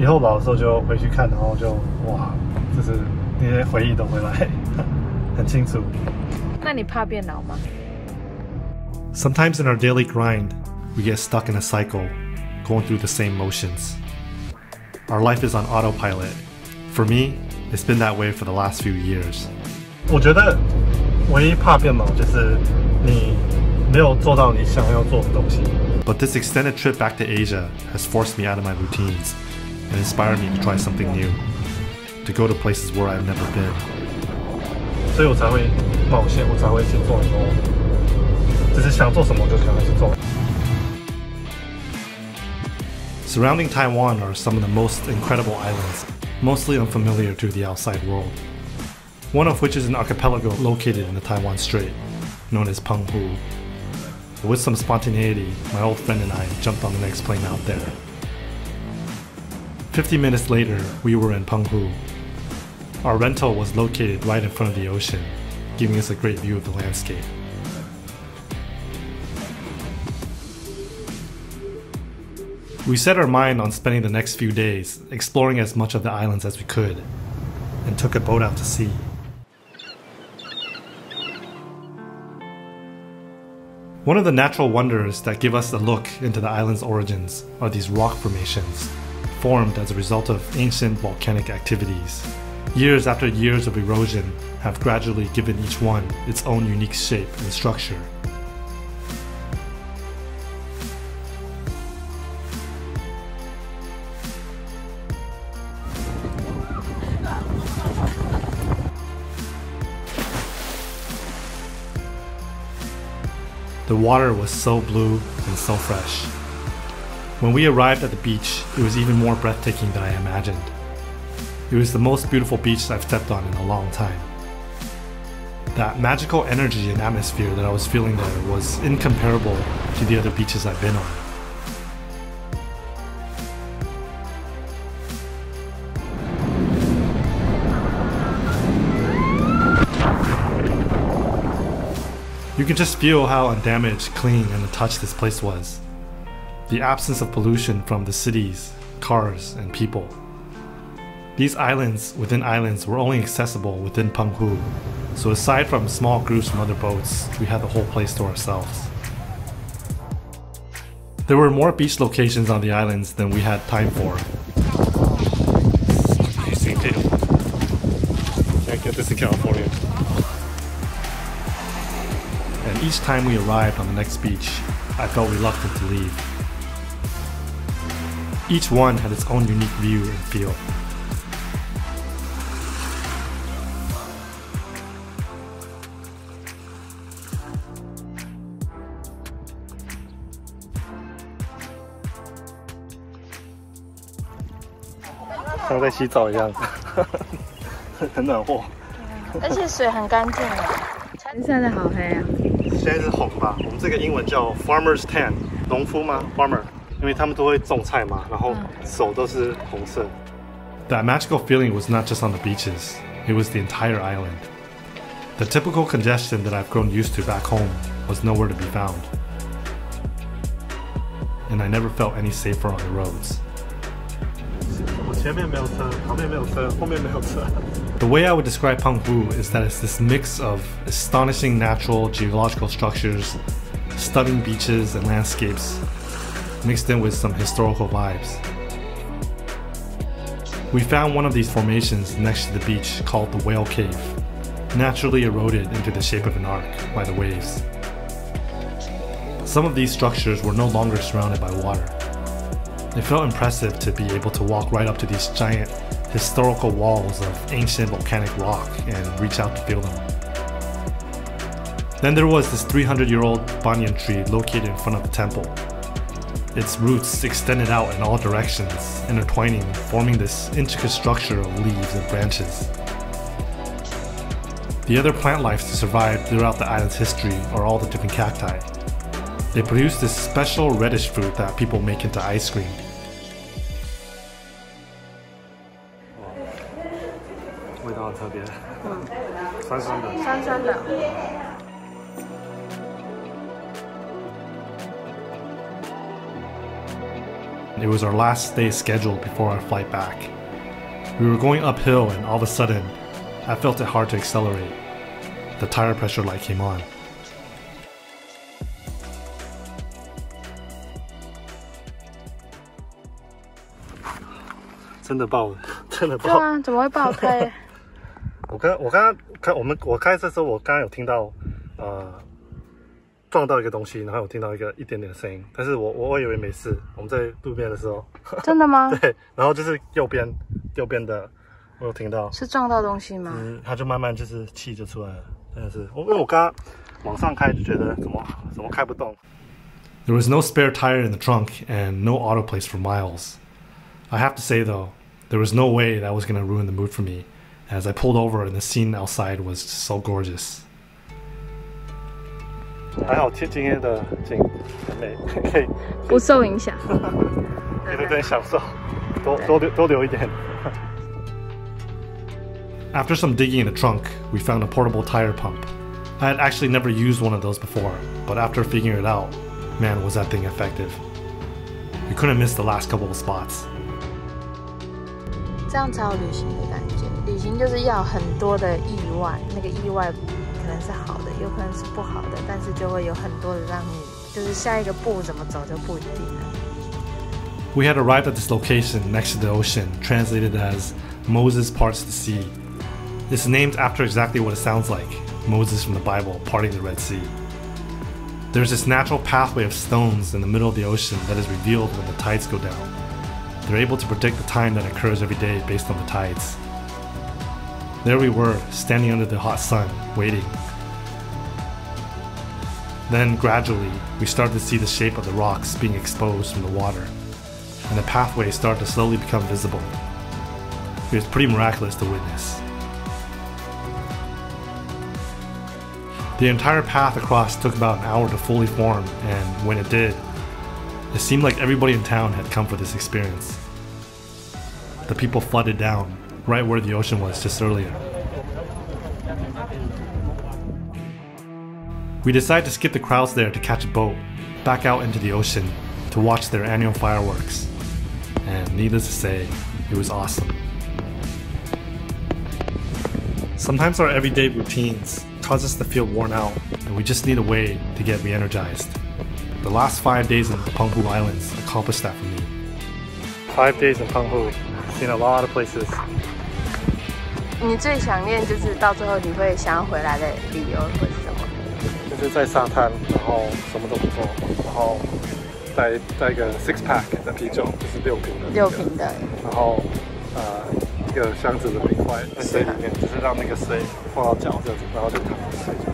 以后老的时候就回去看，然后就哇，就是那些回忆都回来，很清楚。那你怕变老吗？ Sometimes in our daily grind, we get stuck in a cycle, going through the same motions. Our life is on autopilot. For me, it's been that way for the last few years. 我觉得唯一怕变老就是你没有做到你想要做的东西。But this extended trip back to Asia has forced me out of my routines and inspired me to try something new, to go to places where I've never been. 所以我才会冒险，我才会去做很多，只是想做什么就赶快去做。Surrounding Taiwan are some of the most incredible islands, mostly unfamiliar to the outside world. One of which is an archipelago located in the Taiwan Strait, known as Penghu. With some spontaneity, my old friend and I jumped on the next plane out there. 50 minutes later, we were in Penghu. Our rental was located right in front of the ocean, giving us a great view of the landscape. We set our mind on spending the next few days exploring as much of the islands as we could, and took a boat out to sea. One of the natural wonders that give us a look into the island's origins are these rock formations, formed as a result of ancient volcanic activities. Years after years of erosion have gradually given each one its own unique shape and structure. The water was so blue and so fresh. When we arrived at the beach, it was even more breathtaking than I imagined. It was the most beautiful beach I've stepped on in a long time. That magical energy and atmosphere that I was feeling there was incomparable to the other beaches I've been on. You can just feel how undamaged, clean, and untouched this place was. The absence of pollution from the cities, cars, and people. These islands within islands were only accessible within Penghu, so aside from small groups from other boats, we had the whole place to ourselves. There were more beach locations on the islands than we had time for. Can't get this in California. And each time we arrived on the next beach, I felt reluctant to leave. Each one had its own unique view and feel. Like 像在洗澡一样，很暖和，而且水很干净啊。晒得好黑啊！现在是红吧？我们这个英文叫 farmer's tan， 农夫吗 ？farmer， 因为他们都会种菜嘛，然后手都是红色。That magical feeling was not just on the beaches; it was the entire island. The typical congestion that I've grown used to back home was nowhere to be found, and I never felt any safer on the roads. 我前面没有车，旁边没有车，后面没有车。The way I would describe Penghu is that it's this mix of astonishing natural geological structures, stunning beaches and landscapes, mixed in with some historical vibes. We found one of these formations next to the beach called the Whale Cave, naturally eroded into the shape of an arc by the waves. Some of these structures were no longer surrounded by water. It felt impressive to be able to walk right up to these giant historical walls of ancient volcanic rock and reach out to feel them. Then there was this 300-year-old banyan tree located in front of the temple. Its roots extended out in all directions, intertwining, forming this intricate structure of leaves and branches. The other plant life to survive throughout the island's history are all the different cacti. They produce this special reddish fruit that people make into ice cream. it was our last day scheduled before our flight back. We were going uphill and all of a sudden, I felt it hard to accelerate. The tire pressure light came on. 真的爆了，真的爆。对啊，怎么会爆胎？我刚我开车的时候，我刚刚有听到撞到一个东西，然后有听到一点点声音，但是我以为没事。我们在路边的时候，真的吗？对，然后就是右边的，我有听到是撞到东西吗？它就慢慢就是气就出来了，真的是。因为我刚刚往上开就觉得怎么开不动。There was no spare tire in the trunk and no auto place for miles. I have to say though, there was no way that was going to ruin the mood for me, as I pulled over and the scene outside was just so gorgeous. 还好今天的景很美，可以不受影响，有点享受，多留一点。After some digging in the trunk, we found a portable tire pump. I had actually never used one of those before, but after figuring it out, man, was that thing effective. We couldn't miss the last couple of spots. 这样才有旅行的感觉。旅行就是要很多的意外，那个意外可能是好的，有可能是不好的，但是就会有很多的让你就是下一个步怎么走就不一定了。We had arrived at this location next to the ocean, translated as Moses parts the sea. It's named after exactly what it sounds like, Moses from the Bible parting the Red Sea. There's this natural pathway of stones in the middle of the ocean that is revealed when the tides go down. They're able to predict the time that occurs every day based on the tides. There we were, standing under the hot sun, waiting. Then, gradually, we started to see the shape of the rocks being exposed from the water, and the pathway started to slowly become visible. It was pretty miraculous to witness. The entire path across took about an hour to fully form, and when it did, it seemed like everybody in town had come for this experience. The people flooded down, right where the ocean was just earlier. We decided to skip the crowds there to catch a boat, back out into the ocean, to watch their annual fireworks. And needless to say, it was awesome. Sometimes our everyday routines cause us to feel worn out, and we just need a way to get re-energized. The last 5 days in the Penghu Islands accomplished that for me. 5 days in Penghu, seen a lot of places. 你最想念就是到最后你会想要回来的理由会是什么？就是在沙滩，然后什么都不做，然后带一个 six pack 的啤酒，就是6瓶的。6瓶的。然后一个箱子的冰块在水里面，就是让那个水碰到脚这样子，然后就躺着睡觉。